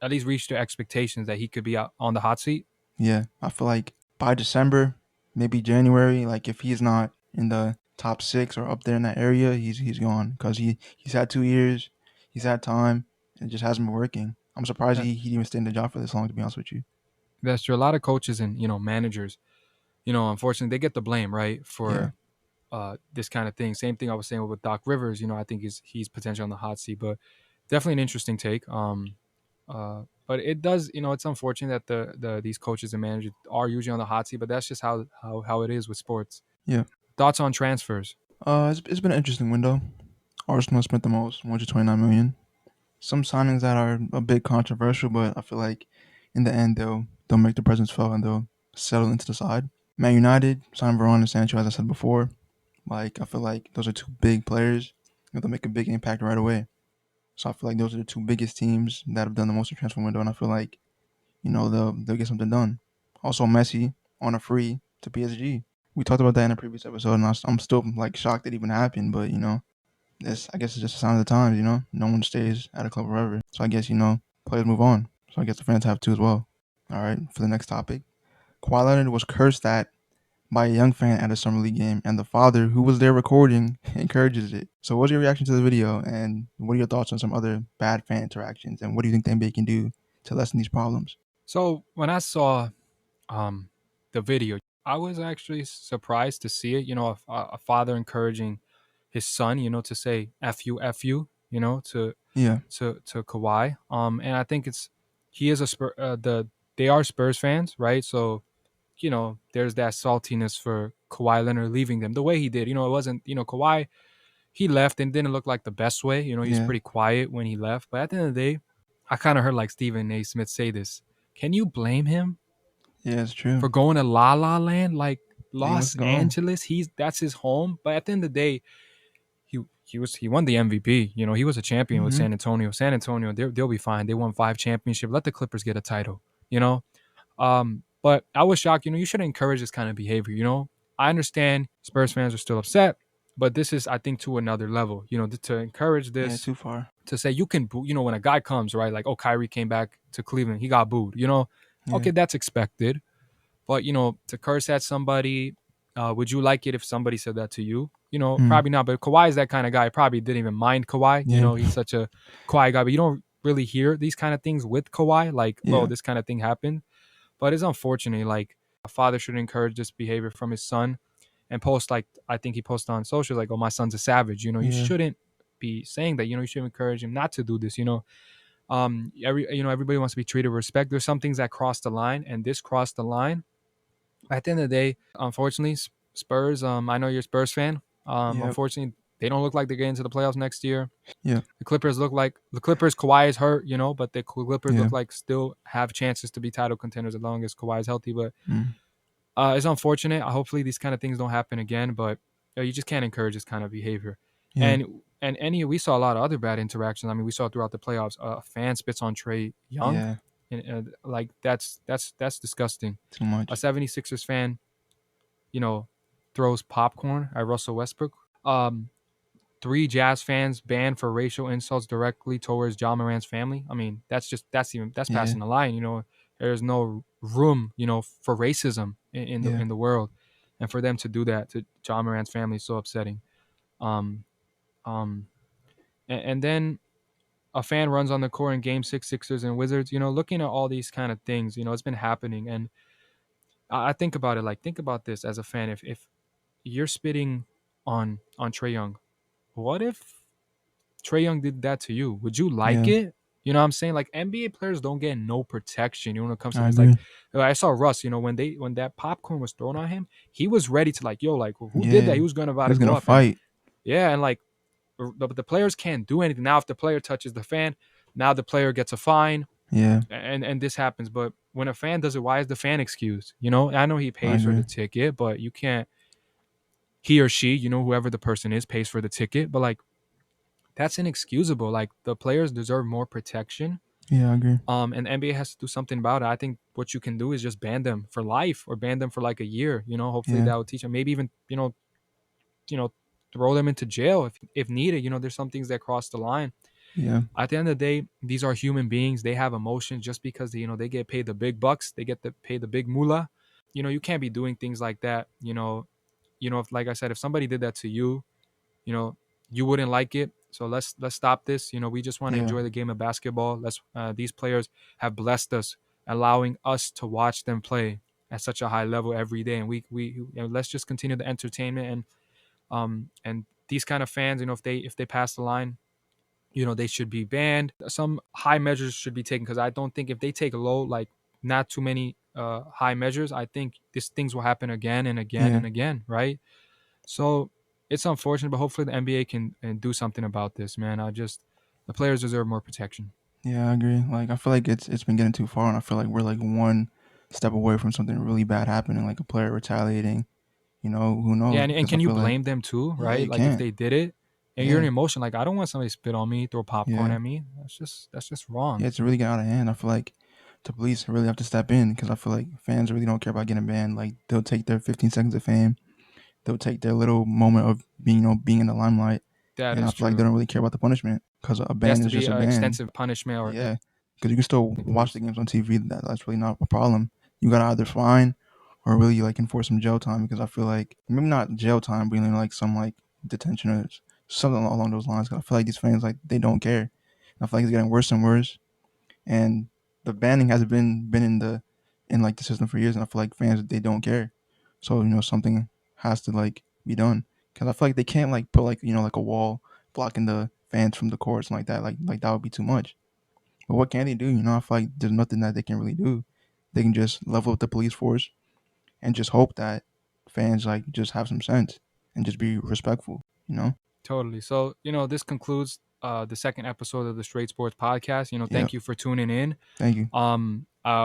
at least reach their expectations, that he could be out on the hot seat? Yeah, I feel like by December, maybe January, like if he's not in the top 6 or up there in that area, he's gone because he's had 2 years, he's had time, and it just hasn't been working. I'm surprised That, he didn't even stay in the job for this long. To be honest with you. that's true. A lot of coaches and managers, unfortunately, they get the blame, right, Yeah, for this kind of thing. Same thing I was saying with Doc Rivers. I think he's potentially on the hot seat, but definitely an interesting take. But it does, it's unfortunate that these coaches and managers are usually on the hot seat, but that's just how it is with sports. yeah. Thoughts on transfers? It's been an interesting window. Arsenal spent the most, 129 million. Some signings that are a bit controversial, but I feel like in the end they'll make the presence felt and they'll settle into the side. Man United signed Varane and Sancho, as I said before. Like I feel like those are two big players. They'll make a big impact right away. So I feel like those are the two biggest teams that have done the most in transfer window, and I feel like they'll get something done. Also, Messi on a free to PSG. We talked about that in a previous episode, and I'm still like shocked it even happened. But I guess it's just a sign of the times. No one stays at a club forever. So I guess players move on. So I guess the fans have to as well. All right, for the next topic, Kawhi Leonard was cursed at by a young fan at a summer league game, and the father who was there recording encourages it. So, what's your reaction to the video, and what are your thoughts on some other bad fan interactions, and what do you think the NBA can do to lessen these problems? So when I saw the video, I was actually surprised to see it. A father encouraging his son, to say "f you," to Yeah, Kawhi. And I think he is they are Spurs fans, right? So there's that saltiness for Kawhi Leonard leaving them the way he did. It wasn't Kawhi. He left and didn't look like the best way. He was yeah, pretty quiet when he left. But at the end of the day, I kind of heard like Stephen A. Smith say this. Can you blame him yeah, it's true. for going to La La Land, like Yeah, he wants Los to go home. Angeles? That's his home. But at the end of the day, he won the MVP. He was a champion with Mm-hmm. San Antonio. San Antonio, they'll be fine. They won 5 championships. Let the Clippers get a title. But I was shocked. You shouldn't encourage this kind of behavior. I understand Spurs fans are still upset, but this is, I think, to another level. To encourage Yeah, this, too far. to say you can boo. When a guy comes, right, like, oh, Kyrie came back to Cleveland, he got booed. Yeah, Okay, that's expected. But to curse at somebody, would you like it if somebody said that to you? mm. Probably not. But Kawhi is that kind of guy. Probably didn't even mind Kawhi. Yeah, He's such a quiet guy. But you don't really hear these kind of things with Kawhi, like, oh, yeah, this kind of thing happened. But it's unfortunate. Like, a father should encourage this behavior from his son, and post, like, I think he posted on social, like, oh, my son's a savage. You yeah, shouldn't be saying that. You should encourage him not to do this. Everybody wants to be treated with respect. There's some things that cross the line, and this crossed the line. At the end of the day, unfortunately, Spurs. I know you're a Spurs fan. yeah, Unfortunately, they don't look like they're getting to the playoffs next year. yeah, The Clippers look like the Clippers. Kawhi is hurt, but the Clippers yeah, look like still have chances to be title contenders as long as Kawhi is healthy. But mm. it's unfortunate. Hopefully, these kind of things don't happen again. But you just can't encourage this kind of behavior. Yeah, And we saw a lot of other bad interactions. I mean, we saw throughout the playoffs. A fan spits on Trae Young, yeah, and like that's disgusting. too A much. 76ers fan, you know, throws popcorn at Russell Westbrook. Um, 3 Jazz fans banned for racial insults directly towards Ja Morant's family. I mean, that's Yeah, passing the line. There's no room, for racism yeah, in the world, and for them to do that to Ja Morant's family is so upsetting. Um, um, and then a fan runs on the court in Game 6, Sixers and Wizards. Looking at all these kind of things, it's been happening, and I think about it. Like, think about this as a fan. If you're spitting on Trae Young, what if Trae Young did that to you? Would you like yeah. it? You know what I'm saying? Like, NBA players don't get no protection, when it comes to I this. Like, agree. I saw Russ, when that popcorn was thrown on him, he was ready to, like, yo, like, who did that? Yeah, He was gonna about he to was go gonna up, and fight. yeah, and like the players can't do anything. Now if the player touches the fan, now the player gets a fine, Yeah, and this happens. But when a fan does it, why is the fan excused? I know he I pays for agree. the ticket, but you can't, he or she, whoever the person is, pays for the ticket, but like, that's inexcusable. Like, the players deserve more protection. Yeah, I agree. And the NBA has to do something about it. I think what you can do is just ban them for life, or ban them for like a year. Hopefully Yeah, that will teach them. Maybe even you know throw them into jail if needed. There's some things that cross the line. yeah, At the end of the day, these are human beings. They have emotions. Just because they get paid the big bucks, they get to pay the big moolah. You can't be doing things like that. If, like I said, if somebody did that to you, you know you wouldn't like it. So let's stop this. We just want to yeah, enjoy the game of basketball. These players have blessed us, allowing us to watch them play at such a high level every day, and let's just continue the entertainment. And these kind of fans, if they pass the line, they should be banned. Some high measures should be taken, because I don't think if they take low, like, not too many high measures, I think these things will happen again and again yeah, and again, right? So it's unfortunate, but hopefully the NBA can do something about this, man. The players deserve more protection. yeah. I agree. Like I feel like it's been getting too far, and I feel like we're like one step away from something really bad happening, like a player retaliating. Who Yeah, knows? and Because I can you feel like blame them too, yeah, right? you Like, if can't. they did it, and you're an emotion. Like I don't want somebody to spit on me, throw popcorn Yeah. at me. That's just wrong. Yeah, it's really getting out of hand. I feel like the police really have to step in because I feel like fans really don't care about getting banned. Like they'll take their 15 seconds of fame, they'll take their little moment of being, being in the limelight, That and I is feel like they true. don't really care about the punishment because a It has ban to is be just a an ban. extensive punishment or Yeah, because you can still watch the police. games on TV. That's really not a problem. You gotta either fine or really like enforce some jail time because I feel like maybe not jail time, but like some like detention or something along those lines. Cause I feel like these fans like they don't care. And I feel like it's getting worse and worse. And the banning has been in like the system for years, and I feel like fans they don't care. So something has to like be done because I feel like they can't like put like like a wall blocking the fans from the courts and like that. Like that would be too much. But what can they do? I feel like there's nothing that they can really do. They can just level up the police force and just hope that fans like just have some sense and just be respectful. Totally. So, this concludes the second episode of the Straight Sports Podcast. Yep. Thank you for tuning in. Thank you.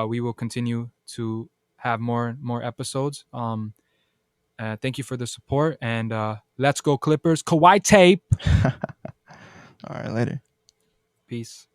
We will continue to have more episodes. Thank you for the support, and let's go Clippers. Kawhi tape. All right, later. Peace.